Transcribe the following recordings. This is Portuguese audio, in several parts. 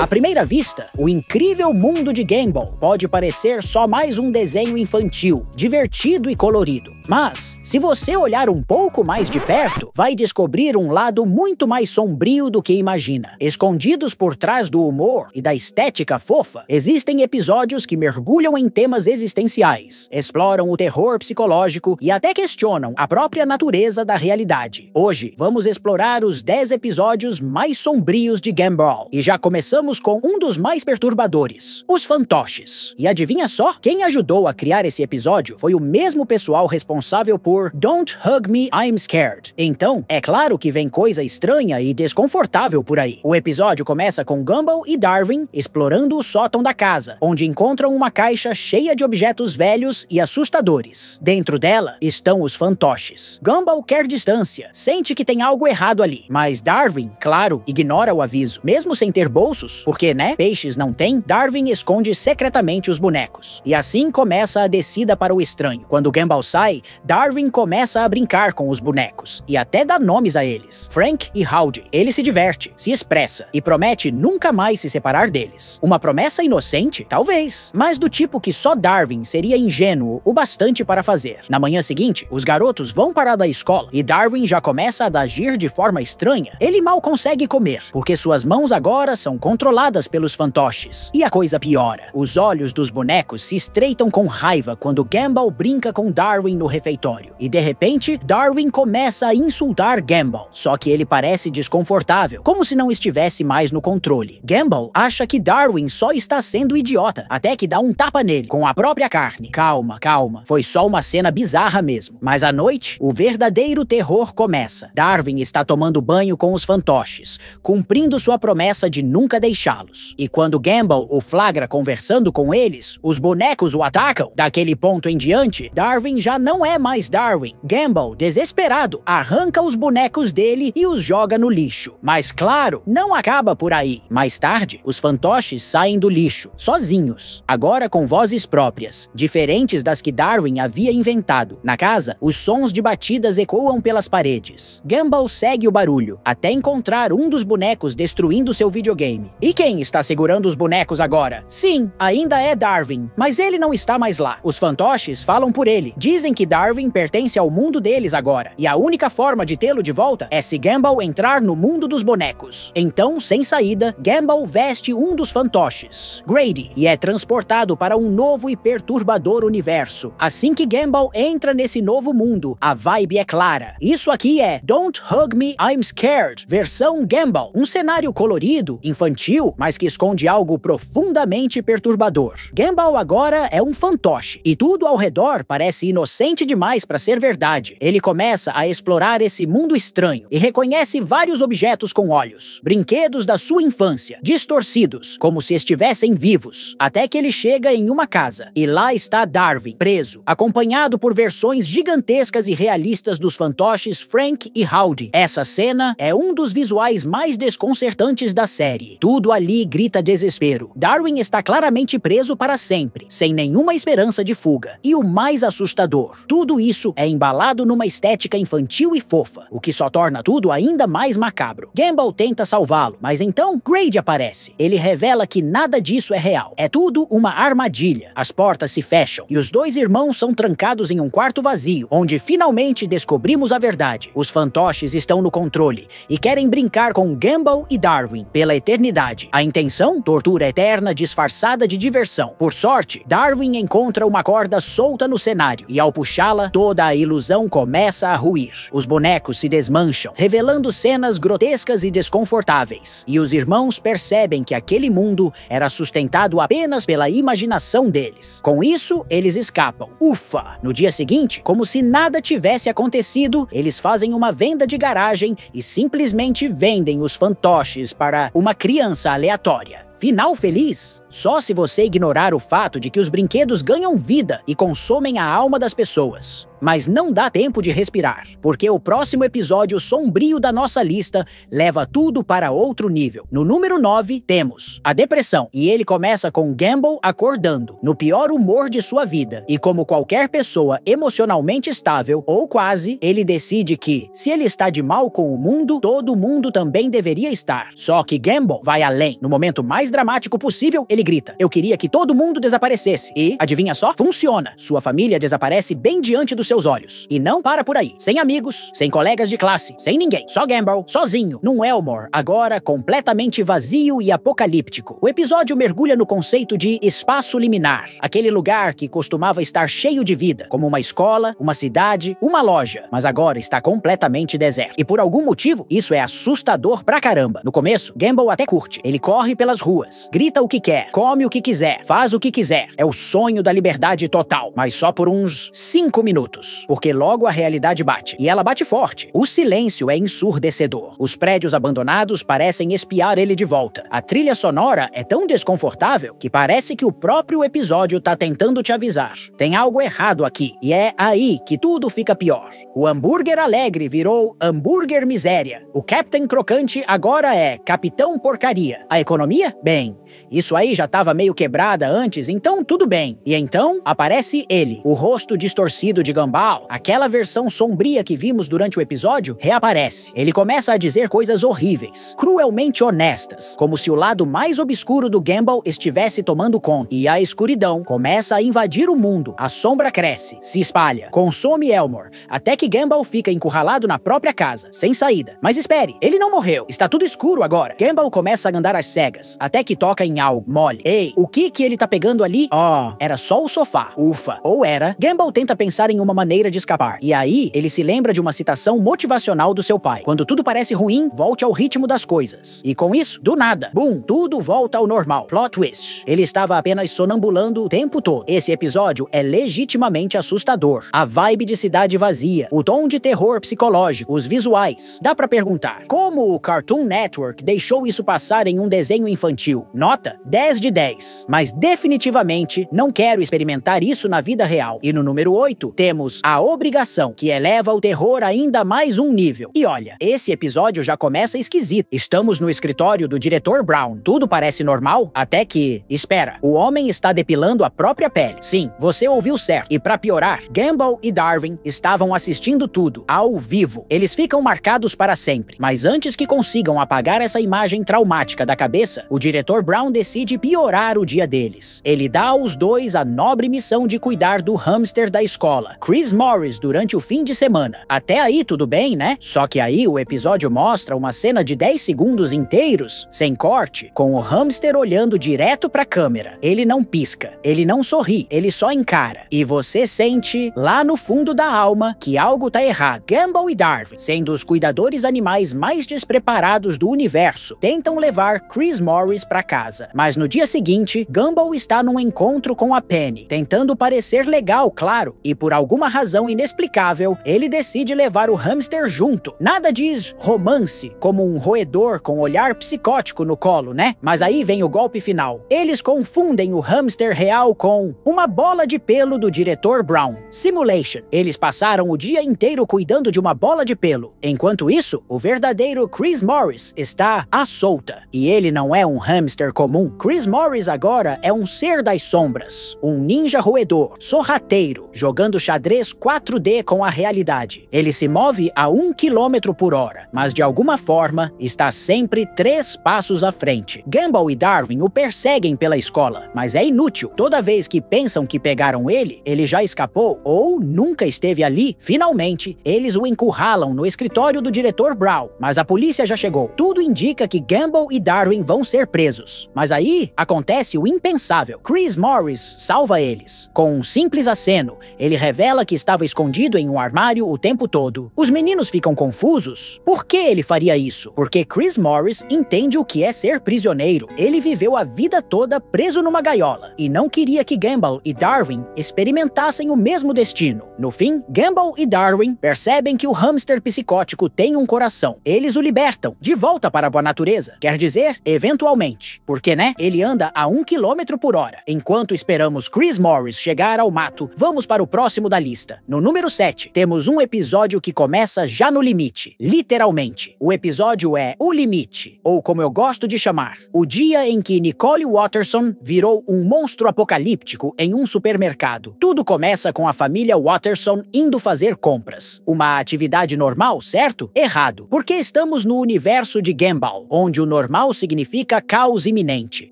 À primeira vista, o incrível mundo de Gumball pode parecer só mais um desenho infantil, divertido e colorido. Mas, se você olhar um pouco mais de perto, vai descobrir um lado muito mais sombrio do que imagina. Escondidos por trás do humor e da estética fofa, existem episódios que mergulham em temas existenciais, exploram o terror psicológico e até questionam a própria natureza da realidade. Hoje, vamos explorar os 10 episódios mais sombrios de Gumball. E já começamos com um dos mais perturbadores, os fantoches. E adivinha só? Quem ajudou a criar esse episódio foi o mesmo pessoal responsável por Don't Hug Me, I'm Scared. Então, é claro que vem coisa estranha e desconfortável por aí. O episódio começa com Gumball e Darwin explorando o sótão da casa, onde encontram uma caixa cheia de objetos velhos e assustadores. Dentro dela estão os fantoches. Gumball quer distância, sente que tem algo errado ali, mas Darwin, claro, ignora o aviso. Mesmo sem ter bolsos, porque, né, peixes não tem, Darwin esconde secretamente os bonecos. E assim começa a descida para o estranho. Quando Gumball sai, Darwin começa a brincar com os bonecos e até dá nomes a eles, Frank e Howdy. Ele se diverte, se expressa e promete nunca mais se separar deles. Uma promessa inocente? Talvez, mas do tipo que só Darwin seria ingênuo o bastante para fazer. Na manhã seguinte, os garotos vão parar da escola e Darwin já começa a agir de forma estranha. Ele mal consegue comer, porque suas mãos agora são controladas pelos fantoches. E a coisa piora. Os olhos dos bonecos se estreitam com raiva quando Gumball brinca com Darwin no refeitório. E de repente, Darwin começa a insultar Gumball. Só que ele parece desconfortável, como se não estivesse mais no controle. Gumball acha que Darwin só está sendo idiota, até que dá um tapa nele, com a própria carne. Calma, calma. Foi só uma cena bizarra mesmo. Mas à noite, o verdadeiro terror começa. Darwin está tomando banho com os fantoches, cumprindo sua promessa de nunca deixá-los. E quando Gumball o flagra conversando com eles, os bonecos o atacam. Daquele ponto em diante, Darwin já não é mais Darwin. Gumball, desesperado, arranca os bonecos dele e os joga no lixo. Mas claro, não acaba por aí. Mais tarde, os fantoches saem do lixo, sozinhos, agora com vozes próprias, diferentes das que Darwin havia inventado. Na casa, os sons de batidas ecoam pelas paredes. Gumball segue o barulho, até encontrar um dos bonecos destruindo seu videogame. E quem está segurando os bonecos agora? Sim, ainda é Darwin, mas ele não está mais lá. Os fantoches falam por ele, dizem que Darwin pertence ao mundo deles agora, e a única forma de tê-lo de volta é se Gumball entrar no mundo dos bonecos. Então, sem saída, Gumball veste um dos fantoches, Grady, e é transportado para um novo e perturbador universo. Assim que Gumball entra nesse novo mundo, a vibe é clara. Isso aqui é Don't Hug Me, I'm Scared, versão Gumball. Um cenário colorido, infantil, mas que esconde algo profundamente perturbador. Gumball agora é um fantoche, e tudo ao redor parece inocente demais para ser verdade. Ele começa a explorar esse mundo estranho e reconhece vários objetos com olhos, brinquedos da sua infância, distorcidos, como se estivessem vivos, até que ele chega em uma casa, e lá está Darwin, preso, acompanhado por versões gigantescas e realistas dos fantoches Frank e Howdy. Essa cena é um dos visuais mais desconcertantes da série. Tudo ali grita desespero. Darwin está claramente preso para sempre, sem nenhuma esperança de fuga. E o mais assustador, tudo isso é embalado numa estética infantil e fofa, o que só torna tudo ainda mais macabro. Gumball tenta salvá-lo, mas então Grady aparece. Ele revela que nada disso é real. É tudo uma armadilha. As portas se fecham e os dois irmãos são trancados em um quarto vazio, onde finalmente descobrimos a verdade. Os fantoches estão no controle e querem brincar com Gumball e Darwin pela eternidade. A intenção? Tortura eterna disfarçada de diversão. Por sorte, Darwin encontra uma corda solta no cenário e ao puxá-la, toda a ilusão começa a ruir. Os bonecos se desmancham, revelando cenas grotescas e desconfortáveis. E os irmãos percebem que aquele mundo era sustentado apenas pela imaginação deles. Com isso, eles escapam. Ufa! No dia seguinte, como se nada tivesse acontecido, eles fazem uma venda de garagem e simplesmente vendem os fantoches para uma criança aleatória. Final feliz? Só se você ignorar o fato de que os brinquedos ganham vida e consomem a alma das pessoas. Mas não dá tempo de respirar, porque o próximo episódio sombrio da nossa lista leva tudo para outro nível. No número 9, temos a depressão, e ele começa com Gumball acordando, no pior humor de sua vida, e como qualquer pessoa emocionalmente estável, ou quase, ele decide que, se ele está de mal com o mundo, todo mundo também deveria estar. Só que Gumball vai além. No momento mais mais dramático possível, ele grita: "Eu queria que todo mundo desaparecesse." E, adivinha só? Funciona. Sua família desaparece bem diante dos seus olhos. E não para por aí. Sem amigos, sem colegas de classe, sem ninguém. Só Gumball, sozinho, num Elmore, agora completamente vazio e apocalíptico. O episódio mergulha no conceito de espaço liminar. Aquele lugar que costumava estar cheio de vida, como uma escola, uma cidade, uma loja. Mas agora está completamente deserto. E por algum motivo, isso é assustador pra caramba. No começo, Gumball até curte. Ele corre pelas ruas, grita o que quer, come o que quiser, faz o que quiser. É o sonho da liberdade total. Mas só por uns 5 minutos. Porque logo a realidade bate. E ela bate forte. O silêncio é ensurdecedor. Os prédios abandonados parecem espiar ele de volta. A trilha sonora é tão desconfortável que parece que o próprio episódio tá tentando te avisar. Tem algo errado aqui. E é aí que tudo fica pior. O hambúrguer alegre virou hambúrguer miséria. O Captain Crocante agora é Capitão Porcaria. A economia? Bem, isso aí já tava meio quebrada antes, então tudo bem. E então aparece ele, o rosto distorcido de Gumball. Aquela versão sombria que vimos durante o episódio reaparece. Ele começa a dizer coisas horríveis, cruelmente honestas, como se o lado mais obscuro do Gumball estivesse tomando conta. E a escuridão começa a invadir o mundo. A sombra cresce, se espalha, consome Elmore, até que Gumball fica encurralado na própria casa, sem saída. Mas espere, ele não morreu. Está tudo escuro agora. Gumball começa a andar às cegas, até que toca em algo mole. Ei, o que ele tá pegando ali? Oh, era só o sofá. Ufa. Ou era. Gumball tenta pensar em uma maneira de escapar. E aí, ele se lembra de uma citação motivacional do seu pai. Quando tudo parece ruim, volte ao ritmo das coisas. E com isso, do nada, boom, tudo volta ao normal. Plot twist. Ele estava apenas sonambulando o tempo todo. Esse episódio é legitimamente assustador. A vibe de cidade vazia, o tom de terror psicológico, os visuais. Dá pra perguntar, como o Cartoon Network deixou isso passar em um desenho infantil? Nota 10 de 10. Mas definitivamente não quero experimentar isso na vida real. E no número 8, temos A Obrigação, que eleva o terror ainda mais um nível. E olha, esse episódio já começa esquisito. Estamos no escritório do diretor Brown. Tudo parece normal, até que... Espera, o homem está depilando a própria pele. Sim, você ouviu certo. E pra piorar, Gumball e Darwin estavam assistindo tudo, ao vivo. Eles ficam marcados para sempre. Mas antes que consigam apagar essa imagem traumática da cabeça, o diretor Brown decide piorar o dia deles. Ele dá aos dois a nobre missão de cuidar do hamster da escola, Chris Morris, durante o fim de semana. Até aí tudo bem, né? Só que aí o episódio mostra uma cena de 10 segundos inteiros, sem corte, com o hamster olhando direto pra câmera. Ele não pisca, ele não sorri, ele só encara. E você sente, lá no fundo da alma, que algo tá errado. Gumball e Darwin, sendo os cuidadores animais mais despreparados do universo, tentam levar Chris Morris pra casa. Mas no dia seguinte, Gumball está num encontro com a Penny, tentando parecer legal, claro, e por alguma razão inexplicável, ele decide levar o hamster junto. Nada diz romance, como um roedor com olhar psicótico no colo, né? Mas aí vem o golpe final. Eles confundem o hamster real com uma bola de pelo do diretor Brown. Simulation. Eles passaram o dia inteiro cuidando de uma bola de pelo. Enquanto isso, o verdadeiro Chris Morris está à solta. E ele não é um hamster comum. Chris Morris agora é um ser das sombras. Um ninja roedor, sorrateiro, jogando xadrez 4D com a realidade. Ele se move a 1 km por hora, mas de alguma forma está sempre 3 passos à frente. Gumball e Darwin o perseguem pela escola, mas é inútil. Toda vez que pensam que pegaram ele, ele já escapou ou nunca esteve ali. Finalmente, eles o encurralam no escritório do diretor Brown, mas a polícia já chegou. Tudo indica que Gumball e Darwin vão ser presos. Mas aí acontece o impensável. Chris Morris salva eles. Com um simples aceno, ele revela que estava escondido em um armário o tempo todo. Os meninos ficam confusos. Por que ele faria isso? Porque Chris Morris entende o que é ser prisioneiro. Ele viveu a vida toda preso numa gaiola e não queria que Gumball e Darwin experimentassem o mesmo destino. No fim, Gumball e Darwin percebem que o hamster psicótico tem um coração. Eles o libertam, de volta para a boa natureza. Quer dizer, eventualmente. Porque, né? Ele anda a 1 km por hora. Enquanto esperamos Chris Morris chegar ao mato, vamos para o próximo da lista. No número 7, temos um episódio que começa já no limite. Literalmente. O episódio é O Limite, ou como eu gosto de chamar, o dia em que Nicole Watterson virou um monstro apocalíptico em um supermercado. Tudo começa com a família Watterson indo fazer compras. Uma atividade normal, certo? Errado. Porque estamos no universo de Gumball, onde o normal significa caos iminente.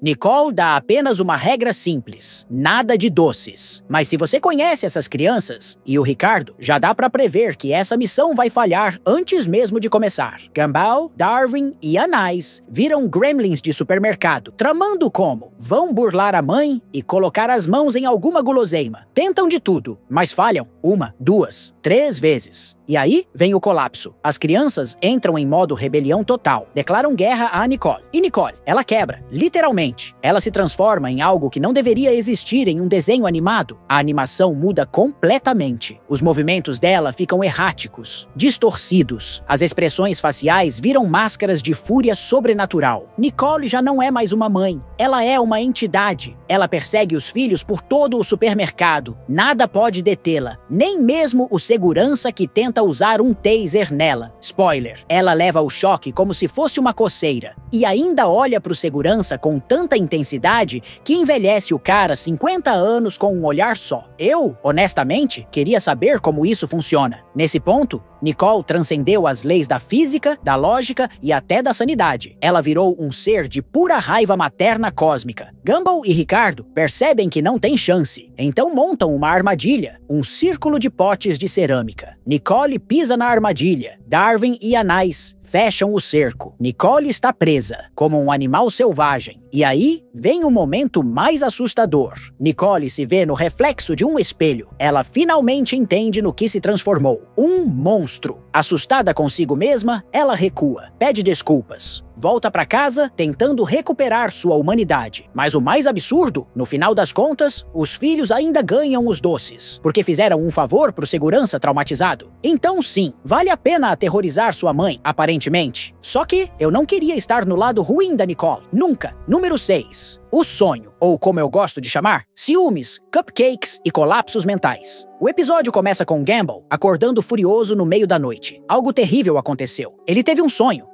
Nicole dá apenas uma regra simples: nada de doces. Mas se você conhece essas crianças, e o Ricardo, já dá pra prever que essa missão vai falhar antes mesmo de começar. Gumball, Darwin e Anais viram gremlins de supermercado, tramando como vão burlar a mãe e colocar as mãos em alguma guloseima. Tentam de tudo, mas falham 1, 2, 3 vezes. E aí vem o colapso. As crianças entram em modo rebelião total, declaram guerra a Nicole. E Nicole, ela quebra, literalmente. Ela se transforma em algo que não deveria existir em um desenho animado. A animação muda completamente. Os movimentos dela ficam erráticos, distorcidos. As expressões faciais viram máscaras de fúria sobrenatural. Nicole já não é mais uma mãe. Ela é uma entidade. Ela persegue os filhos por todo o supermercado. Nada pode detê-la, nem mesmo o segurança que tenta usar um taser nela. Spoiler, ela leva o choque como se fosse uma coceira. E ainda olha pro segurança com tanta intensidade que envelhece o cara 50 anos com um olhar só. Eu, honestamente, queria saber como isso funciona. Nesse ponto, Nicole transcendeu as leis da física, da lógica e até da sanidade. Ela virou um ser de pura raiva materna cósmica. Gumball e Ricardo percebem que não tem chance, então montam uma armadilha, um círculo de potes de cerâmica. Nicole pisa na armadilha. Darwin e Anais fecham o cerco. Nicole está presa, como um animal selvagem. E aí, vem o momento mais assustador. Nicole se vê no reflexo de um espelho. Ela finalmente entende no que se transformou. Um monstro. Assustada consigo mesma, ela recua, pede desculpas. Volta pra casa tentando recuperar sua humanidade. Mas o mais absurdo, no final das contas, os filhos ainda ganham os doces, porque fizeram um favor pro segurança traumatizado. Então sim, vale a pena aterrorizar sua mãe, aparentemente. Só que eu não queria estar no lado ruim da Nicole. Nunca. Número 6. O sonho, ou como eu gosto de chamar, ciúmes, cupcakes e colapsos mentais. O episódio começa com Gumball acordando furioso no meio da noite. Algo terrível aconteceu. Ele teve um sonho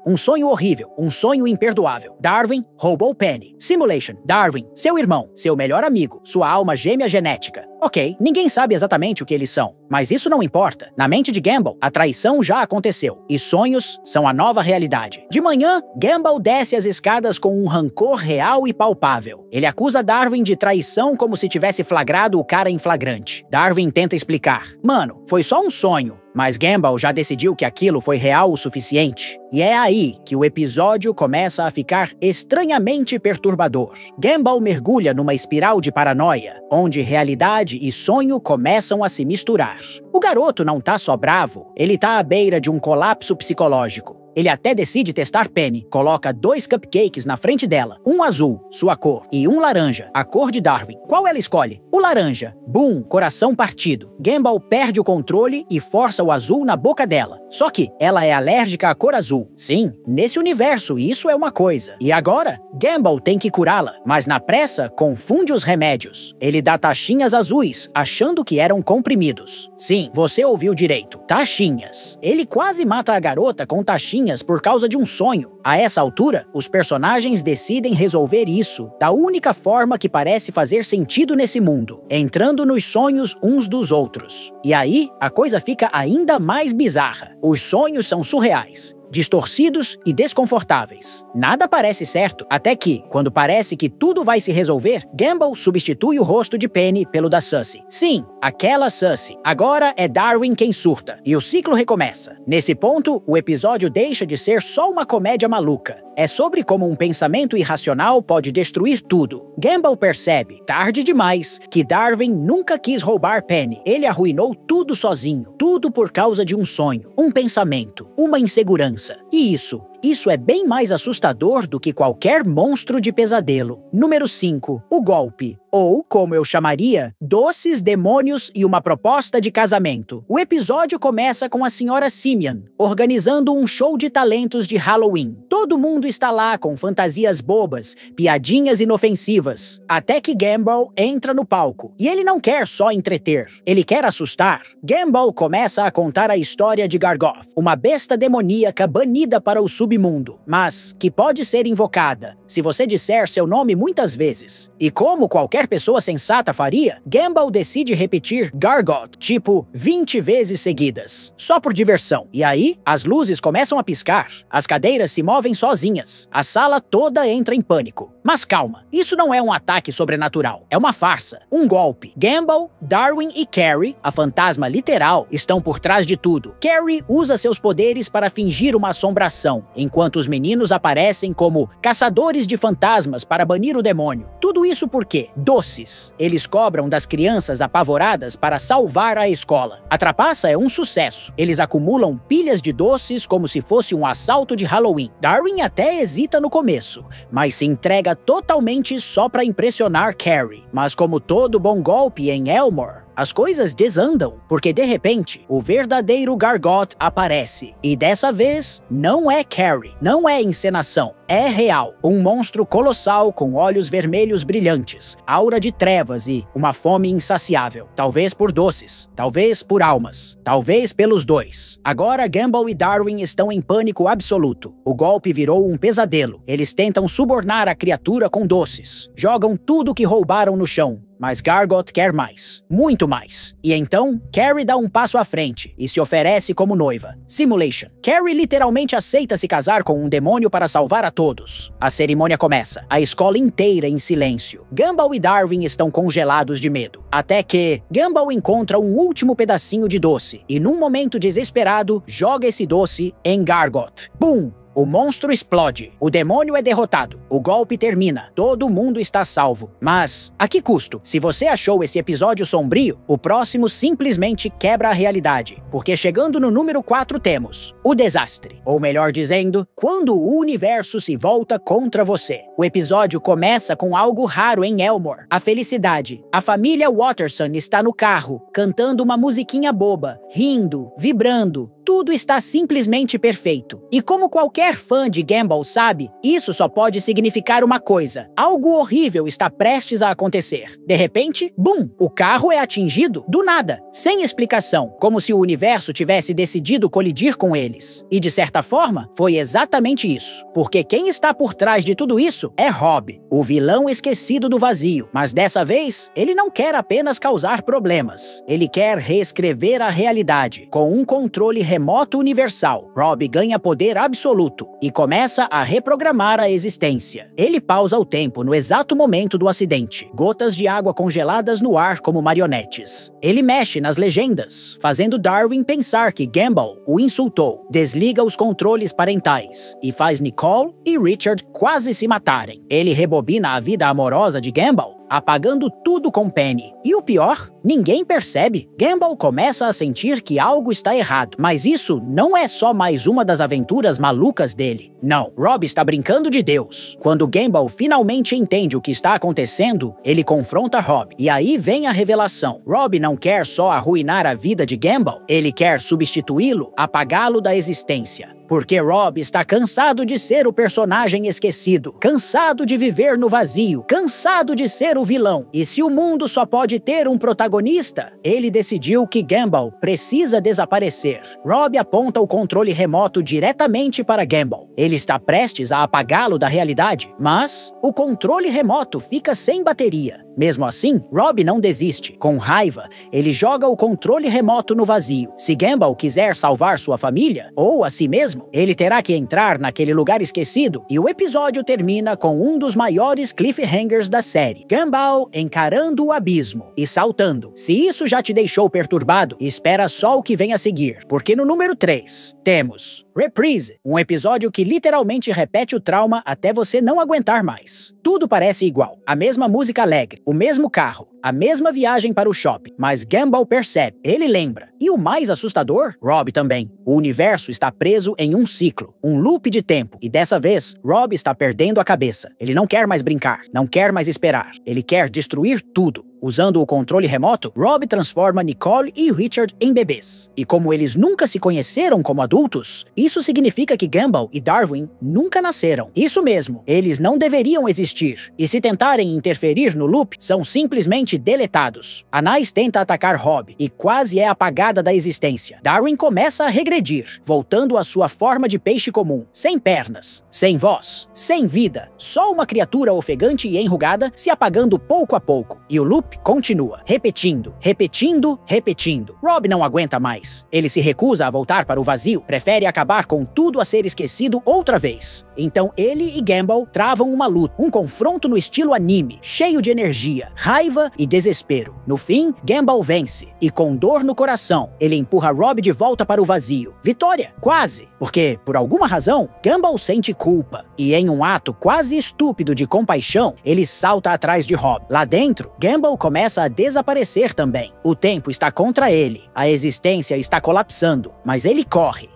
horrível, um sonho imperdoável. Darwin roubou Penny. Simulation, Darwin, seu irmão, seu melhor amigo, sua alma gêmea genética. Ok, ninguém sabe exatamente o que eles são, mas isso não importa. Na mente de Gumball, a traição já aconteceu, e sonhos são a nova realidade. De manhã, Gumball desce as escadas com um rancor real e palpável. Ele acusa Darwin de traição como se tivesse flagrado o cara em flagrante. Darwin tenta explicar. Mano, foi só um sonho. Mas Gumball já decidiu que aquilo foi real o suficiente. E é aí que o episódio começa a ficar estranhamente perturbador. Gumball mergulha numa espiral de paranoia, onde realidade e sonho começam a se misturar. O garoto não tá só bravo, ele tá à beira de um colapso psicológico. Ele até decide testar Penny, coloca 2 cupcakes na frente dela, um azul, sua cor, e um laranja, a cor de Darwin. Qual ela escolhe? O laranja. Boom, coração partido. Gumball perde o controle e força o azul na boca dela. Só que ela é alérgica à cor azul. Sim, nesse universo isso é uma coisa. E agora, Gumball tem que curá-la, mas na pressa confunde os remédios. Ele dá taxinhas azuis, achando que eram comprimidos. Sim, você ouviu direito, taxinhas. Ele quase mata a garota com taxinhas por causa de um sonho. A essa altura, os personagens decidem resolver isso da única forma que parece fazer sentido nesse mundo, entrando nos sonhos uns dos outros. E aí, a coisa fica ainda mais bizarra. Os sonhos são surreais, distorcidos e desconfortáveis. Nada parece certo, até que, quando parece que tudo vai se resolver, Gumball substitui o rosto de Penny pelo da Suzy. Sim, aquela Suzy. Agora é Darwin quem surta, e o ciclo recomeça. Nesse ponto, o episódio deixa de ser só uma comédia maluca. É sobre como um pensamento irracional pode destruir tudo. Gumball percebe, tarde demais, que Darwin nunca quis roubar Penny. Ele arruinou tudo sozinho. Tudo por causa de um sonho, um pensamento, uma insegurança. E isso é bem mais assustador do que qualquer monstro de pesadelo. Número 5. O golpe. Ou, como eu chamaria, doces, demônios e uma proposta de casamento. O episódio começa com a Sra. Simian organizando um show de talentos de Halloween. Todo mundo está lá com fantasias bobas, piadinhas inofensivas. Até que Gumball entra no palco. E ele não quer só entreter, ele quer assustar. Gumball começa a contar a história de Gargoth, uma besta demoníaca banida para o submundo, mas que pode ser invocada se você disser seu nome muitas vezes. E como qualquer pessoa sensata faria, Gumball decide repetir Gargoth, tipo 20 vezes seguidas, só por diversão. E aí, as luzes começam a piscar, as cadeiras se movem respondem sozinhas. A sala toda entra em pânico. Mas calma, isso não é um ataque sobrenatural, é uma farsa, um golpe. Gumball, Darwin e Carrie, a fantasma literal, estão por trás de tudo. Carrie usa seus poderes para fingir uma assombração, enquanto os meninos aparecem como caçadores de fantasmas para banir o demônio. Tudo isso por quê? Doces. Eles cobram das crianças apavoradas para salvar a escola. A trapaça é um sucesso. Eles acumulam pilhas de doces como se fosse um assalto de Halloween. Darwin até hesita no começo, mas se entrega totalmente só para impressionar Carrie. Mas como todo bom golpe em Elmore, as coisas desandam, porque de repente, o verdadeiro Gargot aparece. E dessa vez, não é Carrie, não é encenação, é real. Um monstro colossal com olhos vermelhos brilhantes, aura de trevas e uma fome insaciável. Talvez por doces, talvez por almas, talvez pelos dois. Agora Gumball e Darwin estão em pânico absoluto. O golpe virou um pesadelo. Eles tentam subornar a criatura com doces, jogam tudo que roubaram no chão. Mas Gargot quer mais, muito mais. E então, Carrie dá um passo à frente e se oferece como noiva. Simulation. Carrie literalmente aceita se casar com um demônio para salvar a todos. A cerimônia começa, a escola inteira em silêncio. Gumball e Darwin estão congelados de medo. Até que Gumball encontra um último pedacinho de doce e, num momento desesperado, joga esse doce em Gargot. Bum! O monstro explode, o demônio é derrotado, o golpe termina, todo mundo está salvo. Mas, a que custo? Se você achou esse episódio sombrio, o próximo simplesmente quebra a realidade, porque chegando no número 4 temos o desastre. Ou melhor dizendo, quando o universo se volta contra você. O episódio começa com algo raro em Elmore, a felicidade. A família Watterson está no carro, cantando uma musiquinha boba, rindo, vibrando. Tudo está simplesmente perfeito. E como qualquer fã de Gumball sabe, isso só pode significar uma coisa. Algo horrível está prestes a acontecer. De repente, bum! O carro é atingido do nada, sem explicação, como se o universo tivesse decidido colidir com eles. E de certa forma, foi exatamente isso. Porque quem está por trás de tudo isso é Rob, o vilão esquecido do vazio. Mas dessa vez, ele não quer apenas causar problemas. Ele quer reescrever a realidade, com um controle remoto universal. Rob ganha poder absoluto e começa a reprogramar a existência. Ele pausa o tempo no exato momento do acidente. Gotas de água congeladas no ar como marionetes. Ele mexe nas legendas, fazendo Darwin pensar que Gumball o insultou. Desliga os controles parentais e faz Nicole e Richard quase se matarem. Ele rebobina a vida amorosa de Gumball, apagando tudo com Penny. E o pior, ninguém percebe. Gumball começa a sentir que algo está errado. Mas isso não é só mais uma das aventuras malucas dele. Não, Rob está brincando de Deus. Quando Gumball finalmente entende o que está acontecendo, ele confronta Rob. E aí vem a revelação. Rob não quer só arruinar a vida de Gumball, ele quer substituí-lo, apagá-lo da existência. Porque Rob está cansado de ser o personagem esquecido, cansado de viver no vazio, cansado de ser o vilão. E se o mundo só pode ter um protagonista, ele decidiu que Gumball precisa desaparecer. Rob aponta o controle remoto diretamente para Gumball. Ele está prestes a apagá-lo da realidade, mas o controle remoto fica sem bateria. Mesmo assim, Rob não desiste. Com raiva, ele joga o controle remoto no vazio. Se Gumball quiser salvar sua família, ou a si mesmo, ele terá que entrar naquele lugar esquecido, e o episódio termina com um dos maiores cliffhangers da série. Gumball encarando o abismo e saltando. Se isso já te deixou perturbado, espera só o que vem a seguir, porque no número 3, temos Reprise, um episódio que literalmente repete o trauma até você não aguentar mais. Tudo parece igual, a mesma música alegre, o mesmo carro, a mesma viagem para o shopping, mas Gumball percebe, ele lembra. E o mais assustador, Rob também. O universo está preso em um ciclo, um loop de tempo, e dessa vez, Rob está perdendo a cabeça. Ele não quer mais brincar, não quer mais esperar, ele quer destruir tudo. Usando o controle remoto, Rob transforma Nicole e Richard em bebês. E como eles nunca se conheceram como adultos, isso significa que Gumball e Darwin nunca nasceram. Isso mesmo, eles não deveriam existir. E se tentarem interferir no loop, são simplesmente simplesmente deletados. Anais tenta atacar Rob e quase é apagada da existência. Darwin começa a regredir, voltando à sua forma de peixe comum, sem pernas, sem voz, sem vida, só uma criatura ofegante e enrugada se apagando pouco a pouco. E o loop continua, repetindo, repetindo, repetindo. Rob não aguenta mais. Ele se recusa a voltar para o vazio, prefere acabar com tudo a ser esquecido outra vez. Então ele e Gumball travam uma luta, um confronto no estilo anime, cheio de energia, raiva e desespero. No fim, Gumball vence, e com dor no coração, ele empurra Rob de volta para o vazio. Vitória, quase, porque, por alguma razão, Gumball sente culpa, e em um ato quase estúpido de compaixão, ele salta atrás de Rob. Lá dentro, Gumball começa a desaparecer também. O tempo está contra ele, a existência está colapsando, mas ele corre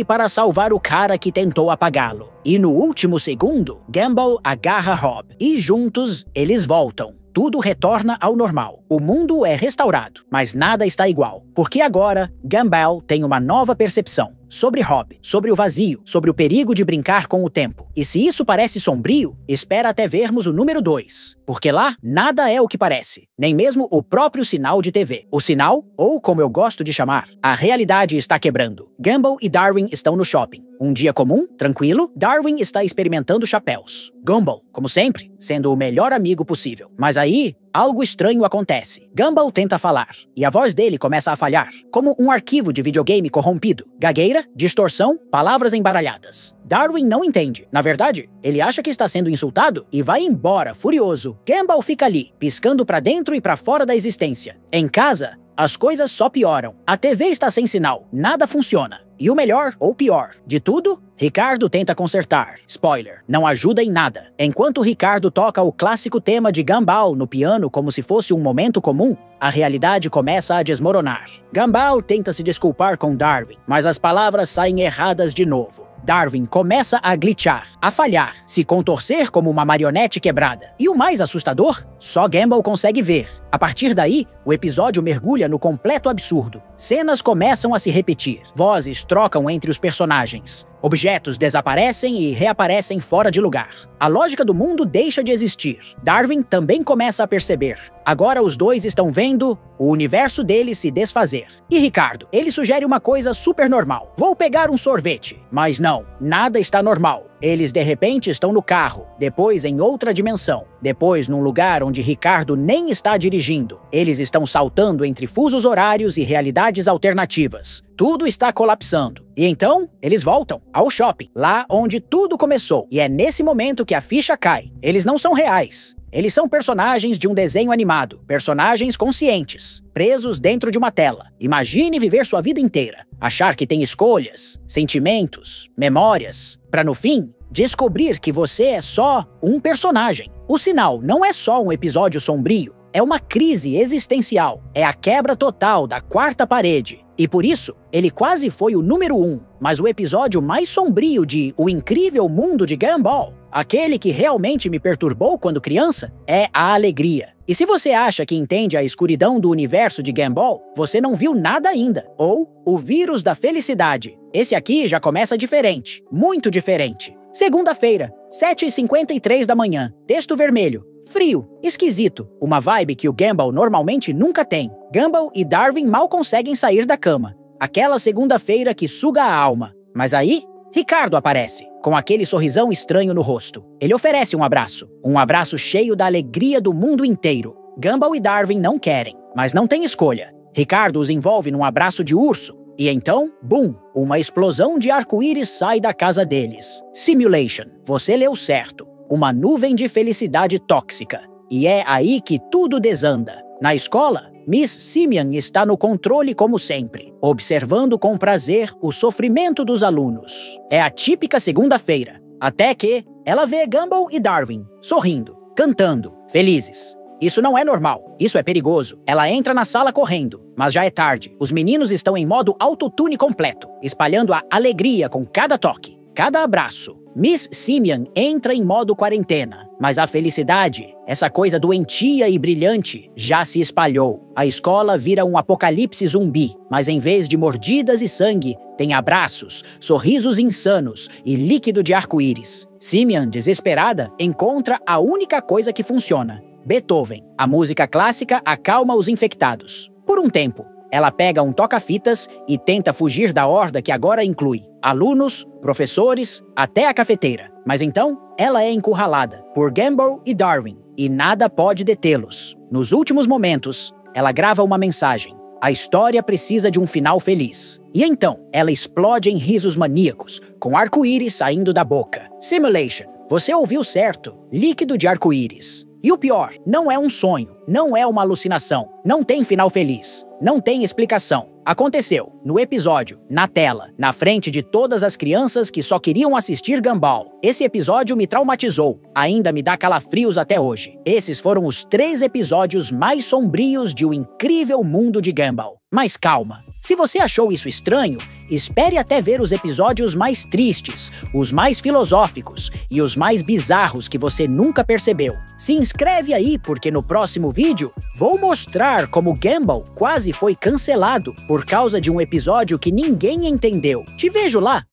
para salvar o cara que tentou apagá-lo. E no último segundo, Gumball agarra Rob, e juntos eles voltam. Tudo retorna ao normal. O mundo é restaurado, mas nada está igual, porque agora Gumball tem uma nova percepção sobre Rob, sobre o vazio, sobre o perigo de brincar com o tempo. E se isso parece sombrio, espera até vermos o número 2, porque lá nada é o que parece, nem mesmo o próprio sinal de TV. O sinal, ou como eu gosto de chamar, a realidade está quebrando. Gumball e Darwin estão no shopping. Um dia comum, tranquilo, Darwin está experimentando chapéus. Gumball, como sempre, sendo o melhor amigo possível. Mas aí, algo estranho acontece. Gumball tenta falar, e a voz dele começa a falhar, como um arquivo de videogame corrompido. Gagueira, distorção, palavras embaralhadas. Darwin não entende. Na verdade, ele acha que está sendo insultado e vai embora, furioso. Gumball fica ali, piscando para dentro e para fora da existência. Em casa, as coisas só pioram. A TV está sem sinal, nada funciona. E o melhor, ou pior, de tudo, Ricardo tenta consertar. Spoiler, não ajuda em nada. Enquanto Ricardo toca o clássico tema de Gumball no piano como se fosse um momento comum, a realidade começa a desmoronar. Gumball tenta se desculpar com Darwin, mas as palavras saem erradas de novo. Darwin começa a glitchar, a falhar, se contorcer como uma marionete quebrada. E o mais assustador, só Gumball consegue ver. A partir daí, o episódio mergulha no completo absurdo. Cenas começam a se repetir, vozes trocam entre os personagens. Objetos desaparecem e reaparecem fora de lugar. A lógica do mundo deixa de existir. Darwin também começa a perceber. Agora os dois estão vendo o universo dele se desfazer. E Ricardo, ele sugere uma coisa super normal. Vou pegar um sorvete. Mas não, nada está normal. Eles de repente estão no carro, depois em outra dimensão, depois num lugar onde Ricardo nem está dirigindo. Eles estão saltando entre fusos horários e realidades alternativas. Tudo está colapsando. E então, eles voltam ao shopping, lá onde tudo começou. E é nesse momento que a ficha cai. Eles não são reais. Eles são personagens de um desenho animado, personagens conscientes, presos dentro de uma tela. Imagine viver sua vida inteira, achar que tem escolhas, sentimentos, memórias, para no fim, descobrir que você é só um personagem. O sinal não é só um episódio sombrio, é uma crise existencial, é a quebra total da quarta parede. E por isso, ele quase foi o número 1, mas o episódio mais sombrio de O Incrível Mundo de Gumball, aquele que realmente me perturbou quando criança, é a alegria. E se você acha que entende a escuridão do universo de Gumball, você não viu nada ainda. Ou O Vírus da Felicidade. Esse aqui já começa diferente, muito diferente. Segunda-feira, 7h53 da manhã, texto vermelho. Frio, esquisito, uma vibe que o Gumball normalmente nunca tem. Gumball e Darwin mal conseguem sair da cama. Aquela segunda-feira que suga a alma. Mas aí, Ricardo aparece, com aquele sorrisão estranho no rosto. Ele oferece um abraço cheio da alegria do mundo inteiro. Gumball e Darwin não querem, mas não tem escolha. Ricardo os envolve num abraço de urso. E então, bum, uma explosão de arco-íris sai da casa deles. Simulation, você leu certo. Uma nuvem de felicidade tóxica. E é aí que tudo desanda. Na escola, Miss Simian está no controle como sempre, observando com prazer o sofrimento dos alunos. É a típica segunda-feira, até que ela vê Gumball e Darwin, sorrindo, cantando, felizes. Isso não é normal, isso é perigoso. Ela entra na sala correndo, mas já é tarde. Os meninos estão em modo autotune completo, espalhando a alegria com cada toque, cada abraço. Miss Simian entra em modo quarentena, mas a felicidade, essa coisa doentia e brilhante, já se espalhou. A escola vira um apocalipse zumbi, mas em vez de mordidas e sangue, tem abraços, sorrisos insanos e líquido de arco-íris. Simian, desesperada, encontra a única coisa que funciona: Beethoven. A música clássica acalma os infectados. Por um tempo, ela pega um toca-fitas e tenta fugir da horda que agora inclui alunos, professores, até a cafeteira. Mas então, ela é encurralada por Gumball e Darwin, e nada pode detê-los. Nos últimos momentos, ela grava uma mensagem. A história precisa de um final feliz. E então, ela explode em risos maníacos, com arco-íris saindo da boca. Simulation. Você ouviu certo. Líquido de arco-íris. E o pior, não é um sonho, não é uma alucinação, não tem final feliz, não tem explicação. Aconteceu, no episódio, na tela, na frente de todas as crianças que só queriam assistir Gumball. Esse episódio me traumatizou, ainda me dá calafrios até hoje. Esses foram os 3 episódios mais sombrios de O Incrível Mundo de Gumball. Mas calma, se você achou isso estranho, espere até ver os episódios mais tristes, os mais filosóficos e os mais bizarros que você nunca percebeu. Se inscreve aí porque no próximo vídeo vou mostrar como Gumball quase foi cancelado por causa de um episódio que ninguém entendeu. Te vejo lá!